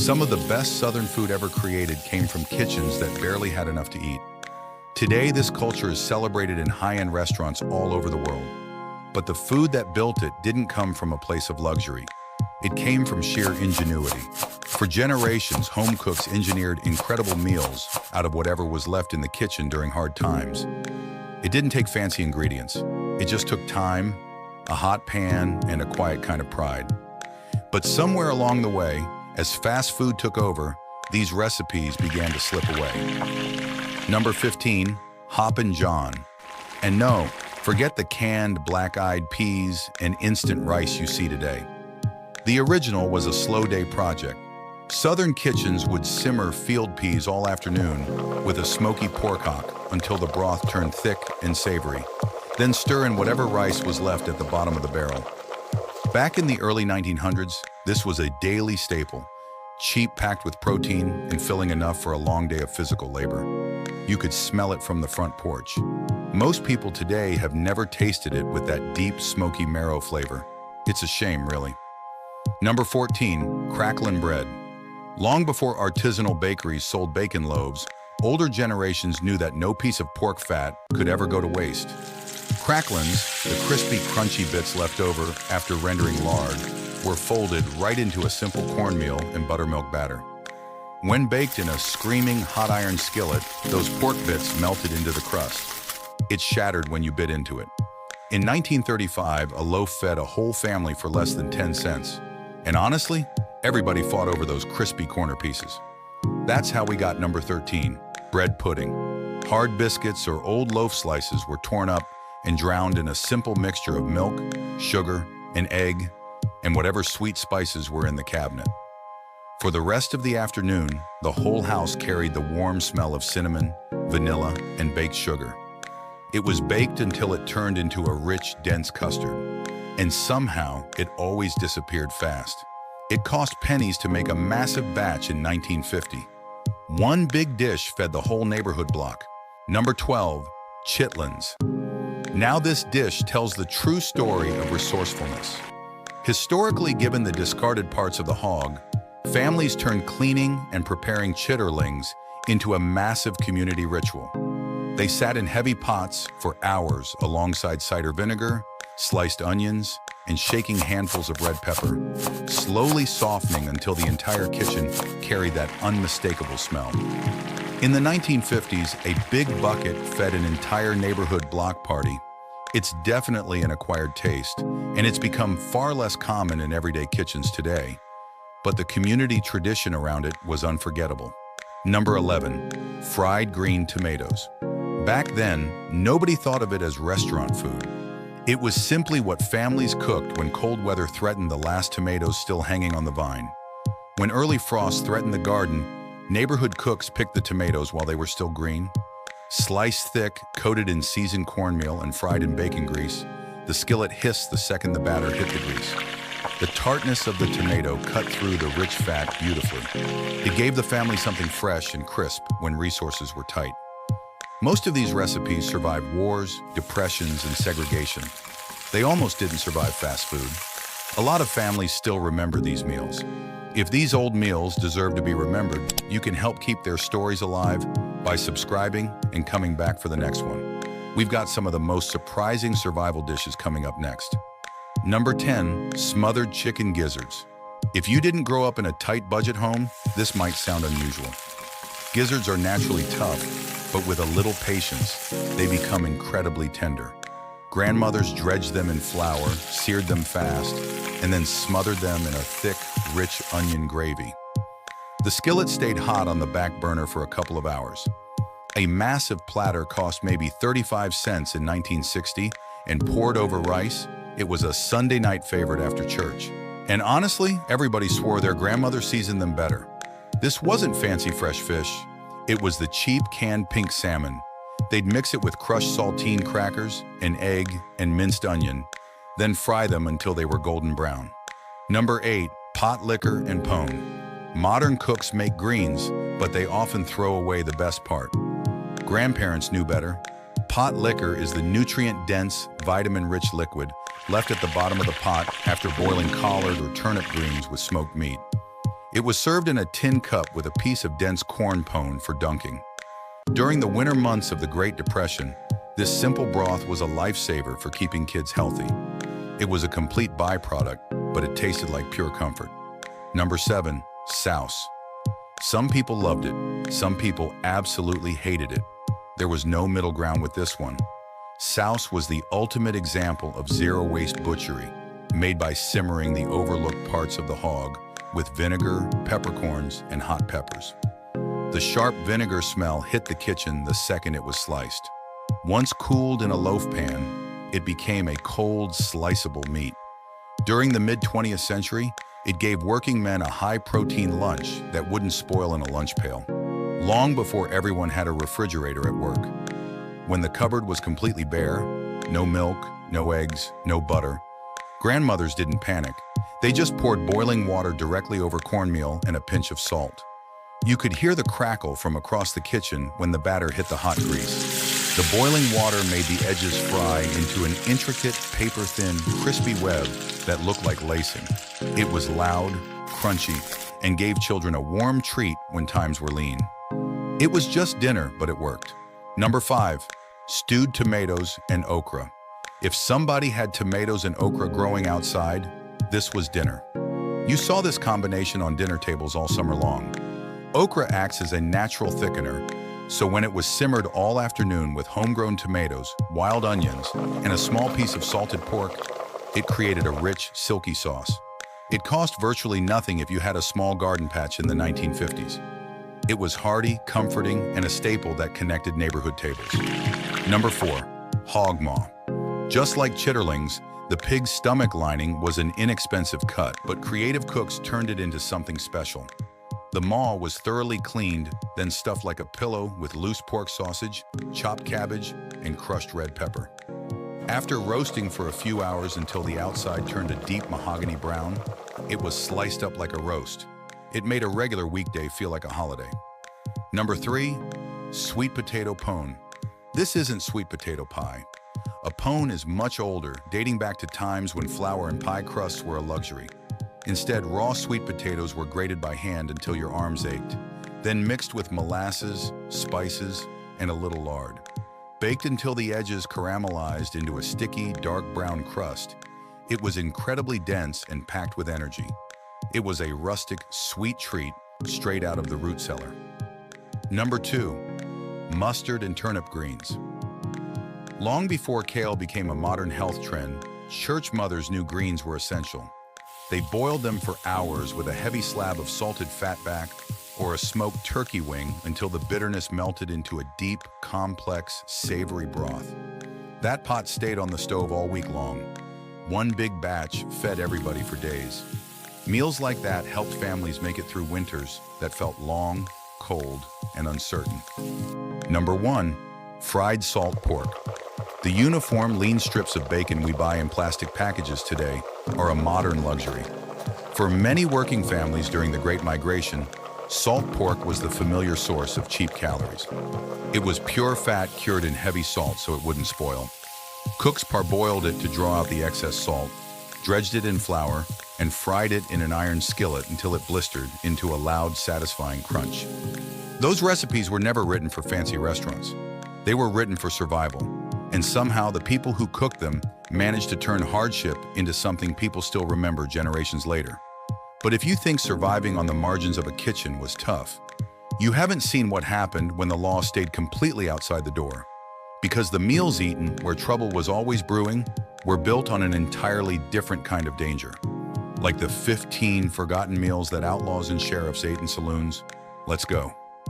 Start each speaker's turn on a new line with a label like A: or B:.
A: Some of the best Southern food ever created came from kitchens that barely had enough to eat. Today, this culture is celebrated in high-end restaurants all over the world. But the food that built it didn't come from a place of luxury. It came from sheer ingenuity. For generations, home cooks engineered incredible meals out of whatever was left in the kitchen during hard times. It didn't take fancy ingredients. It just took time, a hot pan, and a quiet kind of pride. But somewhere along the way, as fast food took over, these recipes began to slip away. Number 15, Hoppin' John. And no, forget the canned black-eyed peas and instant rice you see today. The original was a slow day project. Southern kitchens would simmer field peas all afternoon with a smoky pork hock until the broth turned thick and savory, then stir in whatever rice was left at the bottom of the barrel. Back in the early 1900s, this was a daily staple, cheap, packed with protein and filling enough for a long day of physical labor. You could smell it from the front porch. Most people today have never tasted it with that deep, smoky marrow flavor. It's a shame, really. Number 14, cracklin' bread. Long before artisanal bakeries sold bacon loaves, older generations knew that no piece of pork fat could ever go to waste. Cracklins, the crispy, crunchy bits left over after rendering lard, were folded right into a simple cornmeal and buttermilk batter. When baked in a screaming hot iron skillet, those pork bits melted into the crust. It shattered when you bit into it. In 1935, a loaf fed a whole family for less than 10 cents. And honestly, everybody fought over those crispy corner pieces. That's how we got number 13, bread pudding. Hard biscuits or old loaf slices were torn up and drowned in a simple mixture of milk, sugar, and egg, and whatever sweet spices were in the cabinet. For the rest of the afternoon, the whole house carried the warm smell of cinnamon, vanilla, and baked sugar. It was baked until it turned into a rich, dense custard, and somehow it always disappeared fast. It cost pennies to make a massive batch in 1950. One big dish fed the whole neighborhood block. Number 12, chitlins. Now this dish tells the true story of resourcefulness. Historically, given the discarded parts of the hog, families turned cleaning and preparing chitterlings into a massive community ritual. They sat in heavy pots for hours alongside cider vinegar, sliced onions, and shaking handfuls of red pepper, slowly softening until the entire kitchen carried that unmistakable smell. In the 1950s, a big bucket fed an entire neighborhood block party. It's definitely an acquired taste, and it's become far less common in everyday kitchens today. But the community tradition around it was unforgettable. Number 11, fried green tomatoes. Back then, nobody thought of it as restaurant food. It was simply what families cooked when cold weather threatened the last tomatoes still hanging on the vine. When early frost threatened the garden, neighborhood cooks picked the tomatoes while they were still green. Sliced thick, coated in seasoned cornmeal and fried in bacon grease, the skillet hissed the second the batter hit the grease. The tartness of the tomato cut through the rich fat beautifully. It gave the family something fresh and crisp when resources were tight. Most of these recipes survived wars, depressions, and segregation. They almost didn't survive fast food. A lot of families still remember these meals. If these old meals deserve to be remembered, you can help keep their stories alive by subscribing and coming back for the next one. We've got some of the most surprising survival dishes coming up next. Number 10, smothered chicken gizzards. If you didn't grow up in a tight budget home, this might sound unusual. Gizzards are naturally tough, but with a little patience, they become incredibly tender. Grandmothers dredged them in flour, seared them fast, and then smothered them in a thick, rich onion gravy. The skillet stayed hot on the back burner for a couple of hours. A massive platter cost maybe 35 cents in 1960, and poured over rice, it was a Sunday night favorite after church. And honestly, everybody swore their grandmother seasoned them better. This wasn't fancy fresh fish. It was the cheap canned pink salmon. They'd mix it with crushed saltine crackers, an egg, and minced onion, then fry them until they were golden brown. Number 8, pot liquor and pone. Modern cooks make greens, but they often throw away the best part. Grandparents knew better. Pot liquor is the nutrient-dense, vitamin-rich liquid left at the bottom of the pot after boiling collard or turnip greens with smoked meat. It was served in a tin cup with a piece of dense corn pone for dunking. During the winter months of the Great Depression, this simple broth was a lifesaver for keeping kids healthy. It was a complete byproduct, but it tasted like pure comfort. Number 7, souse. Some people loved it. Some people absolutely hated it. There was no middle ground with this one. Souse was the ultimate example of zero-waste butchery, made by simmering the overlooked parts of the hog with vinegar, peppercorns, and hot peppers. The sharp vinegar smell hit the kitchen the second it was sliced. Once cooled in a loaf pan, it became a cold, sliceable meat. During the mid-20th century, it gave working men a high-protein lunch that wouldn't spoil in a lunch pail, long before everyone had a refrigerator at work. When the cupboard was completely bare, no milk, no eggs, no butter, grandmothers didn't panic. They just poured boiling water directly over cornmeal and a pinch of salt. You could hear the crackle from across the kitchen when the batter hit the hot grease. The boiling water made the edges fry into an intricate, paper-thin, crispy web that looked like lacing. It was loud, crunchy, and gave children a warm treat when times were lean. It was just dinner, but it worked. Number 5, stewed tomatoes and okra. If somebody had tomatoes and okra growing outside, this was dinner. You saw this combination on dinner tables all summer long. Okra acts as a natural thickener, so when it was simmered all afternoon with homegrown tomatoes, wild onions, and a small piece of salted pork, it created a rich, silky sauce. It cost virtually nothing if you had a small garden patch in the 1950s. It was hearty, comforting, and a staple that connected neighborhood tables. Number 4, hog maw. Just like chitterlings, the pig's stomach lining was an inexpensive cut, but creative cooks turned it into something special. The maw was thoroughly cleaned, then stuffed like a pillow with loose pork sausage, chopped cabbage, and crushed red pepper. After roasting for a few hours until the outside turned a deep mahogany brown, it was sliced up like a roast. It made a regular weekday feel like a holiday. Number 3, sweet potato pone. This isn't sweet potato pie. A pone is much older, dating back to times when flour and pie crusts were a luxury. Instead, raw sweet potatoes were grated by hand until your arms ached, then mixed with molasses, spices, and a little lard. Baked until the edges caramelized into a sticky, dark brown crust, it was incredibly dense and packed with energy. It was a rustic, sweet treat straight out of the root cellar. Number 2, mustard and turnip greens. Long before kale became a modern health trend, church mothers knew greens were essential. They boiled them for hours with a heavy slab of salted fatback or a smoked turkey wing until the bitterness melted into a deep, complex, savory broth. That pot stayed on the stove all week long. One big batch fed everybody for days. Meals like that helped families make it through winters that felt long, cold, and uncertain. Number 1, fried salt pork. The uniform, lean strips of bacon we buy in plastic packages today are a modern luxury. For many working families during the Great Migration, salt pork was the familiar source of cheap calories. It was pure fat cured in heavy salt so it wouldn't spoil. Cooks parboiled it to draw out the excess salt, dredged it in flour, and fried it in an iron skillet until it blistered into a loud, satisfying crunch. Those recipes were never written for fancy restaurants. They were written for survival. And somehow the people who cooked them managed to turn hardship into something people still remember generations later. But if you think surviving on the margins of a kitchen was tough, you haven't seen what happened when the law stayed completely outside the door. Because the meals eaten, where trouble was always brewing, were built on an entirely different kind of danger. Like the 15 forgotten meals that outlaws and sheriffs ate in saloons. Let's go.